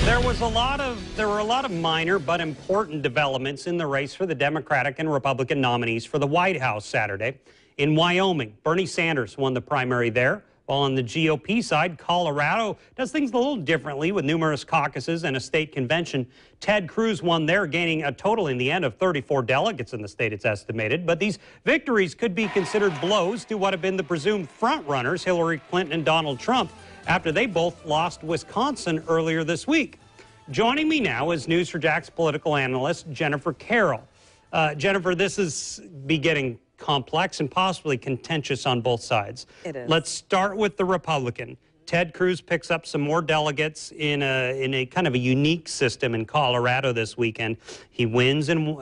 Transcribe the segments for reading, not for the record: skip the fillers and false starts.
There were a lot of minor but important developments in the race for the Democratic and Republican nominees for the White House Saturday. In Wyoming, Bernie Sanders won the primary there, while on the GOP side, Colorado does things a little differently with numerous caucuses and a state convention. Ted Cruz won there, gaining a total in the end of 34 delegates in the state, it's estimated. But these victories could be considered blows to what have been the presumed frontrunners, Hillary Clinton and Donald Trump, after they both lost Wisconsin earlier this week. Joining me now is News4JAX political analyst Jennifer Carroll. Jennifer, this is getting complex and possibly contentious on both sides. It is. Let's start with the Republican. Ted Cruz picks up some more delegates in a kind of a unique system in Colorado this weekend. He wins in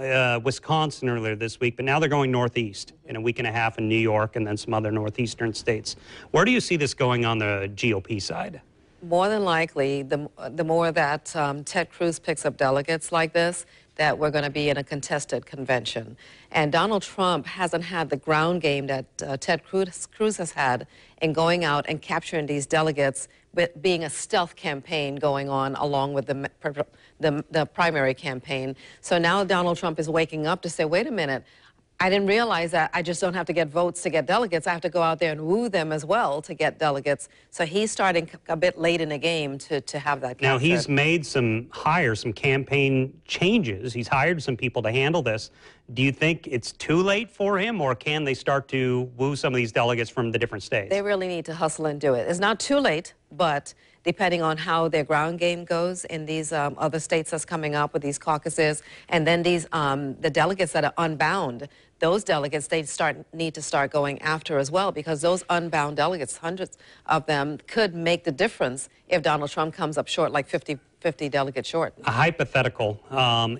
Wisconsin earlier this week, but now they're going northeast in a week and a half in New York and then some other northeastern states. Where do you see this going on the GOP side? More than likely, the more that Ted Cruz picks up delegates like this, that we're going to be in a contested convention. And Donald Trump hasn't had the ground game that Ted Cruz has had in going out and capturing these delegates, with being a stealth campaign going on along with the primary campaign. So now Donald Trump is waking up to say, wait a minute, I didn't realize that I just don't have to get votes to get delegates. I have to go out there and woo them as well to get delegates. So he's starting a bit late in the game to have that captured. Now, he's made some campaign changes. He's hired some people to handle this. Do you think it's too late for him, or can they start to woo some of these delegates from the different states? They really need to hustle and do it. It's not too late, but depending on how their ground game goes in these other states that's coming up with these caucuses, and then these the delegates that are unbound, those delegates they need to start going after as well, because those unbound delegates, hundreds of them, could make the difference if Donald Trump comes up short, like 50 delegates short. A hypothetical,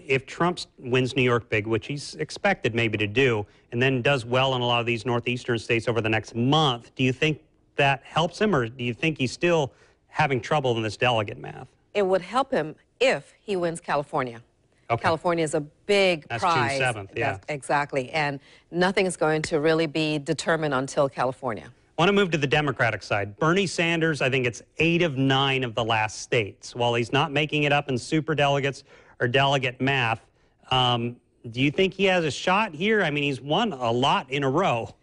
if Trump wins New York big, which he's expected maybe to do, and then does well in a lot of these northeastern states over the next month, do you think that helps him, or do you think he's still having trouble in this delegate math? It would help him if he wins California. Okay. California is a big prize. That's June 7th, yeah. Exactly, and nothing is going to really be determined until California. I want to move to the Democratic side. Bernie Sanders, I think it's 8 of 9 of the last states. While he's not making it up in superdelegates or delegate math, do you think he has a shot here? I mean, he's won a lot in a row.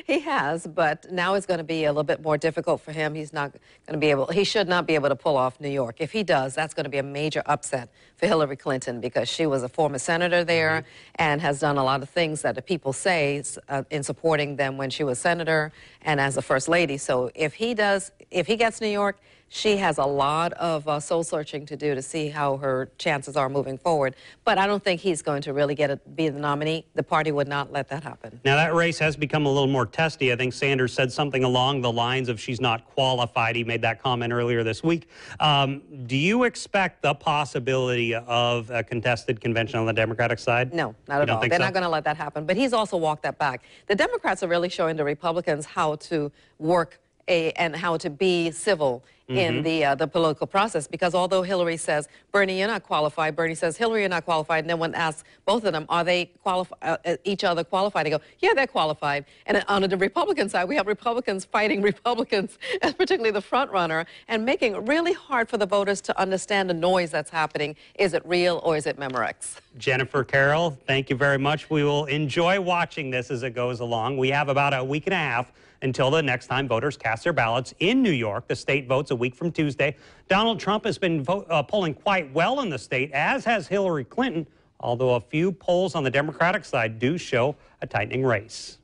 He has, but now it's going to be a little bit more difficult for him. He's not going to be able, he should not be able to pull off New York. If he does, that's going to be a major upset for Hillary Clinton, because she was a former senator there and has done a lot of things that the people say in supporting them when she was senator and as a first lady. So if he gets New York, she has a lot of soul searching to do to see how her chances are moving forward. But I don't think he's going to really be the nominee. The party would not let that happen. Now, that race has become a little more testy. I think Sanders said something along the lines of she's not qualified. He made that comment earlier this week. Do you expect the possibility of a contested convention on the Democratic side? No, not at all. They're not going to let that happen. But he's also walked that back. The Democrats are really showing the Republicans how to work and how to be civil in the political process, because although Hillary says, Bernie, you're not qualified, Bernie says, Hillary, you're not qualified, and then one asks both of them, are they each other qualified? They go, yeah, they're qualified. And on the Republican side, we have Republicans fighting Republicans, and particularly the front runner, and making it really hard for the voters to understand the noise that's happening. Is it real or is it Memorex? Jennifer Carroll, thank you very much. We will enjoy watching this as it goes along. We have about a week and a half until the next time voters cast their ballots in New York. The state votes a week from Tuesday. Donald Trump has been polling quite well in the state, as has Hillary Clinton, although a few polls on the Democratic side do show a tightening race.